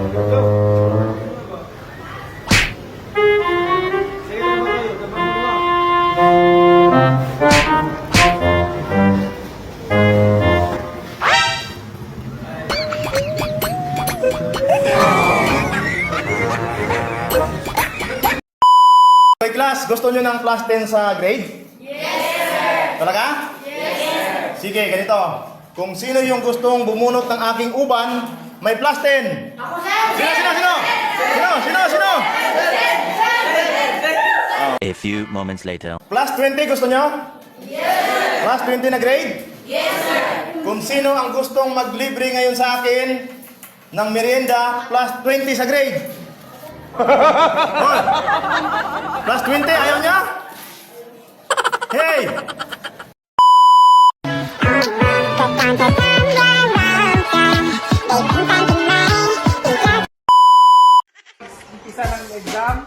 Okay, class, gusto nyo ng plus 10 sa grade? Yes, sir! Talaga? Yes, sir! Sige, ganito. Kung sino yung gustong bumunot ng aking uban, may plus 10. Ako, sir! Sino? A few moments later. Plus 20 gusto nyo? Yes! Plus 20 na grade? Yes, sir! Kung sino ang gustong maglibre ngayon sa akin ng merienda, plus 20 sa grade? Hoy! Plus 20, ayaw niya? Hey! Umpisa ng exam,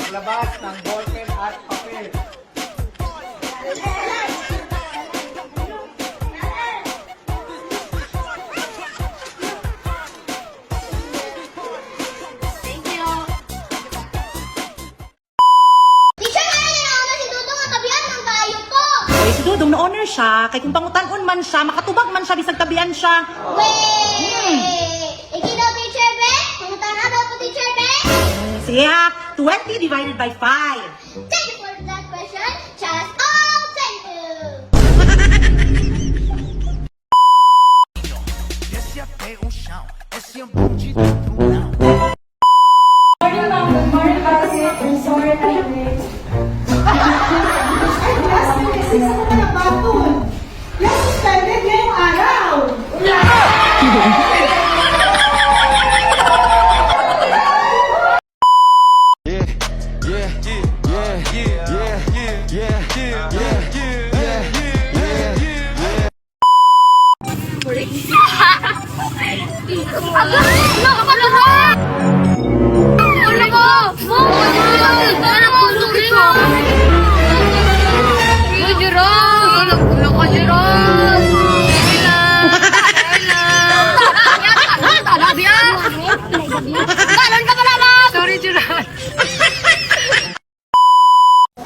labas ng ballpen at papel. Thank you! Teacher, ayaw na si Dudong ang tabihan ng kayo po! Oy, si Dudong na-honor siya. Kay kung pangutan-on man siya, makatubag man siya, bisag tabian siya. Wait! Iki daw, Teacher Be? Pangutan na daw po, Teacher Be? Sige ha, 20 divided by 5. Thank you for that question. Just thank you!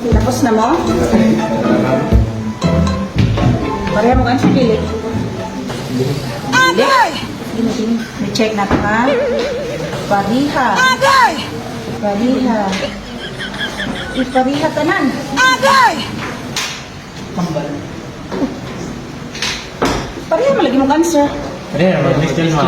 Tapos na mo? Pareha mo kan sa gilid. Agay! Gini. May check natin ha. Pariha. Agay! Pariha. Ipariha tanan. Agay! Kambal. Pariha malagi mo cancer. Pareha, mag-list din mo.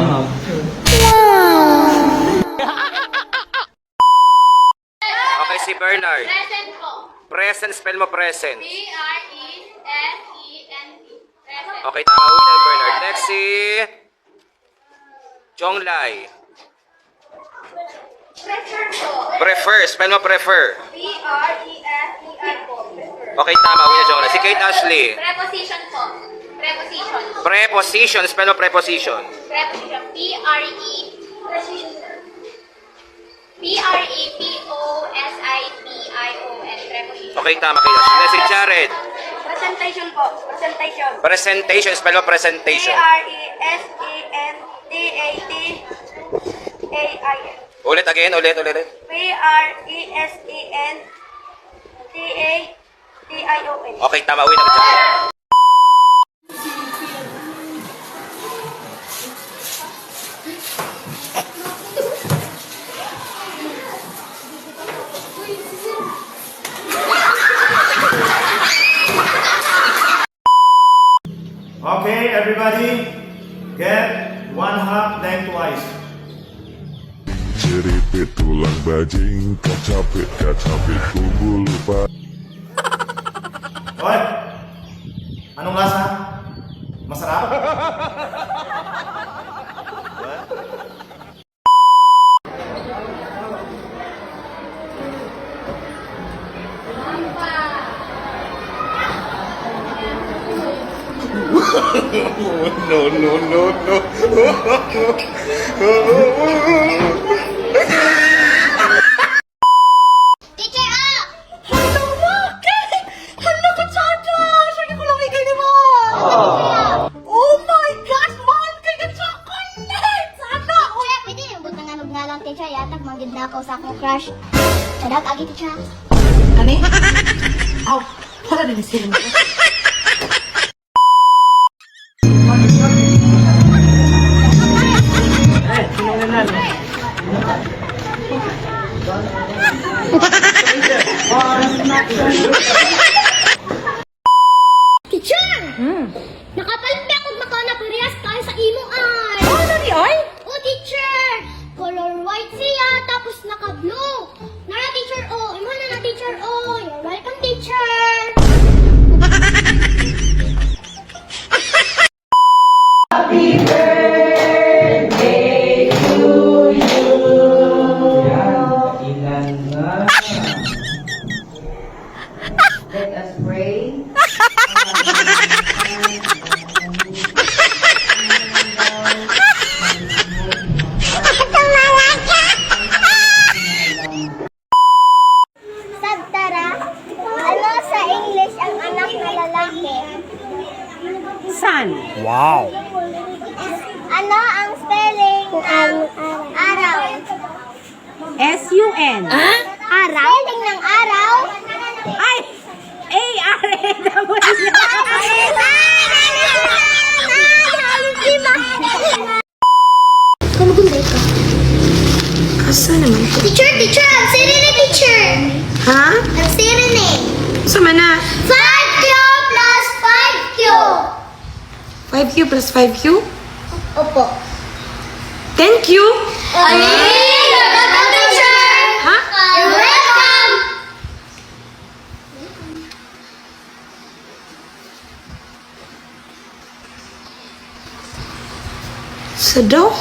Okay, si Bernard. Present po. Present, spell mo present. P-R-E-S-E-N-T. Present. Okay, tama. Uwi na Bernard. Next si Jonglai. Prefer po. Prefer, spell mo prefer. P-R-E-F-E-R po. Prefer. Okay, tama. Uwi na Jonglai. Si Kate Ashley. Preposition po. Preposition. Preposition, spell mo preposition. Preposition. P-R-E. P-R-E-P-O-S-I-T-I-O-N. Preposition. Okay, tama. Kate Ashley. Next si Jared. Presentation po. Presentation. Presentation, spell mo presentation. P-R-E-S-E-N-T-A-T-A-I-N. Ulit. P-R-E-S-E-N-T-A-T-I-O-N. Okay, tama. Uwi na Jared. Okay, everybody, get one half lengthwise. Ceripit tulang bajing, kacapit tunggu lupa. Hoy! Anong lasa? Masarap? Teacher up! Hello, Maki! Hello, Kachada! Sige ko lang ikay ni mo! Oh my gosh! Mahal kay ka chocolate! Sana! Teacher, pwede yung butang nga teacher, yatag manggid na ako sa akong crush. Kadag, agi teacher. Ani? Aw, para din sila. Teacher! Nakapalit na ako makaw na parehas tayo sa imo ay. Oh, ano ni oy? Oh, teacher! Color white siya, tapos naka-blue. Nara, teacher, oh. Imo na teacher, oh. You're welcome, teacher. Ilan na? Let us pray. Sagtara, ano sa English ang anak na lalaki? Sun. Ano ang spelling ng araw? S-U-N. Araw? Spelling ng araw? Ay! A-R-A-W. Kumugunday ka. Asa naman to? Teacher, ang siri ni teacher. Ha? Ang siri ni. Sama na. 5Q plus 5Q. 5Q plus 5Q? Opo. 10Q? You're welcome, teacher. Ha? You're welcome. Sado?